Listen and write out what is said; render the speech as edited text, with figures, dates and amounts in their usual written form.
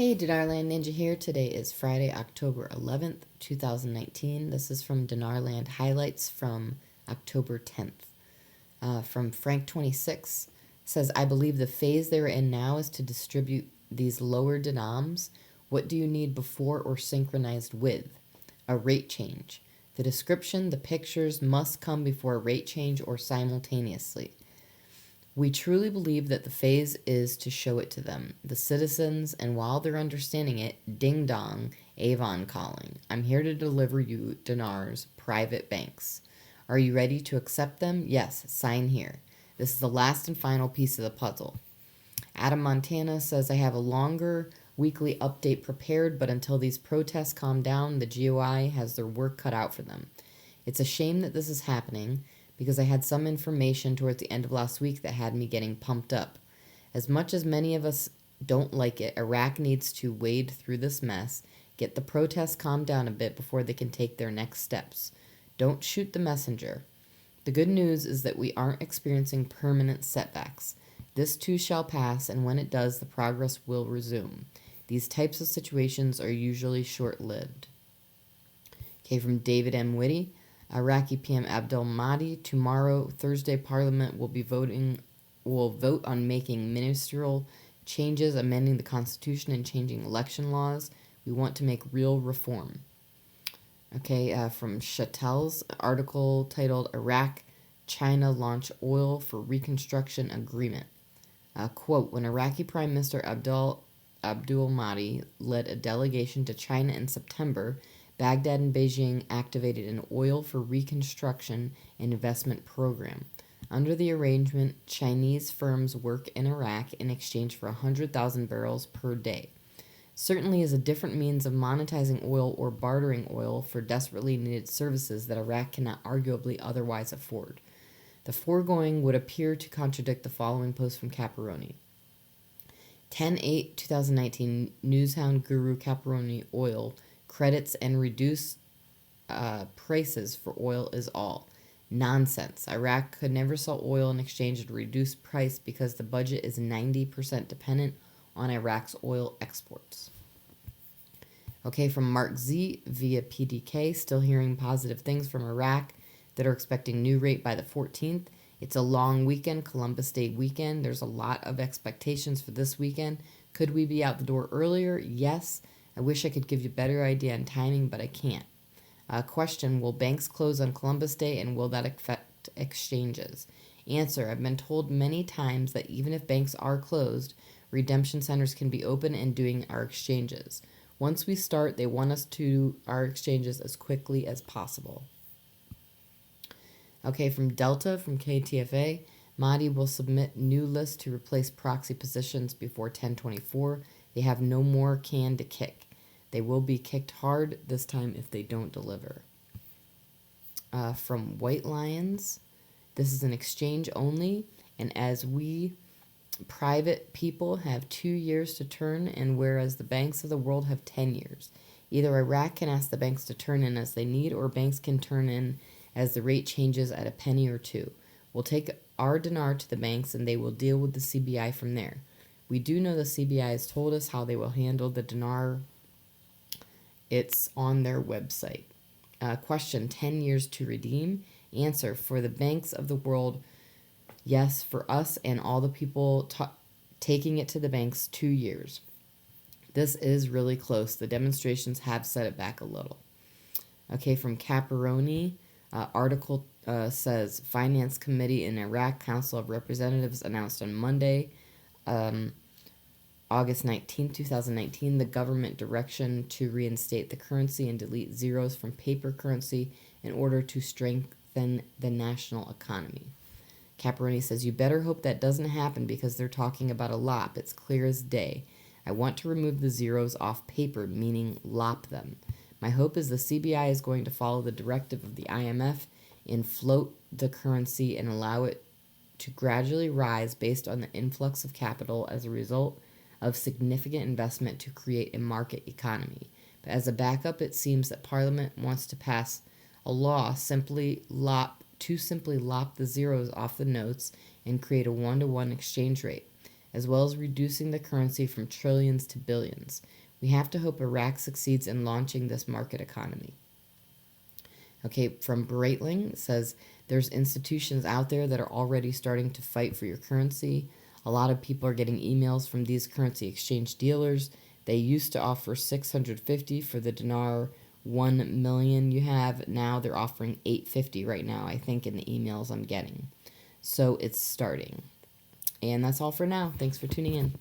Hey, Dinarland Ninja here. Today is Friday, October 11th, 2019. This is from Dinarland highlights from October 10th. From Frank26 says, I believe the phase they're in now is to distribute these lower denoms. What do you need before or synchronized with? A rate change. The description, the pictures must come before a rate change or simultaneously. We truly believe that the phase is to show it to them, the citizens, and while they're understanding it, ding dong, Avon calling. I'm here to deliver you Dinar's private banks. Are you ready to accept them? Yes, sign here. This is the last and final piece of the puzzle. Adam Montana says, I have a longer weekly update prepared, but until these protests calm down, the GOI has their work cut out for them. It's a shame that this is happening, because I had some information towards the end of last week that had me getting pumped up. As much as many of us don't like it, Iraq needs to wade through this mess, get the protests calmed down a bit before they can take their next steps. Don't shoot the messenger. The good news is that we aren't experiencing permanent setbacks. This too shall pass, and when it does, the progress will resume. These types of situations are usually short-lived. Okay, from David M. Whitty. Iraqi PM Abdel Mahdi. Tomorrow, Thursday, Parliament will vote on making ministerial changes, amending the Constitution, and changing election laws. We want to make real reform. Okay, from Chattel's article titled Iraq, China Launch Oil for Reconstruction Agreement. Quote, when Iraqi Prime Minister Abdul Mahdi led a delegation to China in September, Baghdad and Beijing activated an oil for reconstruction and investment program. Under the arrangement, Chinese firms work in Iraq in exchange for 100,000 barrels per day. Certainly is a different means of monetizing oil or bartering oil for desperately needed services that Iraq cannot arguably otherwise afford. The foregoing would appear to contradict the following post from Caparoni. 10/8/2019, Newshound guru Caparoni Oil credits and reduced prices for oil is all. Nonsense. Iraq could never sell oil in exchange at a reduced price because the budget is 90% dependent on Iraq's oil exports. Okay, from Mark Z via PDK, still hearing positive things from Iraq that are expecting new rate by the 14th. It's a long weekend, Columbus Day weekend. There's a lot of expectations for this weekend. Could we be out the door earlier? Yes. I wish I could give you a better idea on timing, but I can't. Question, will banks close on Columbus Day, and will that affect exchanges? Answer, I've been told many times that even if banks are closed, redemption centers can be open and doing our exchanges. Once we start, they want us to our exchanges as quickly as possible. Okay, from Delta, from KTFA, Mahdi will submit new list to replace proxy positions before 10/24. They have no more can to kick. They will be kicked hard this time if they don't deliver. From White Lions, this is an exchange only, and as we private people have 2 years to turn, and whereas the banks of the world have 10 years. Either Iraq can ask the banks to turn in as they need, or banks can turn in as the rate changes at a penny or two. We'll take our dinar to the banks, and they will deal with the CBI from there. We do know the CBI has told us how they will handle the dinar. It's on their website. Question, 10 years to redeem? Answer, for the banks of the world, yes. For us and all the people taking it to the banks, 2 years. This is really close. The demonstrations have set it back a little. Okay, from Caparoni, article says, Finance Committee in Iraq Council of Representatives announced on Monday, August 19, 2019, the government direction to reinstate the currency and delete zeros from paper currency in order to strengthen the national economy. Caparoni says, you better hope that doesn't happen because they're talking about a lop. It's clear as day. I want to remove the zeros off paper, meaning lop them. My hope is the CBI is going to follow the directive of the IMF and float the currency and allow it to gradually rise based on the influx of capital as a result of significant investment to create a market economy. But as a backup, it seems that Parliament wants to pass a law to simply lop the zeros off the notes and create a 1-to-1 exchange rate. as well as reducing the currency from trillions to billions. We have to hope Iraq succeeds in launching this market economy. Okay, from Breitling, says there's institutions out there that are already starting to fight for your currency. A lot of people are getting emails from these currency exchange dealers. They used to offer 650 for the dinar 1 million you have. Now they're offering 850 right now, I think, in the emails I'm getting. So it's starting. And that's all for now. Thanks for tuning in.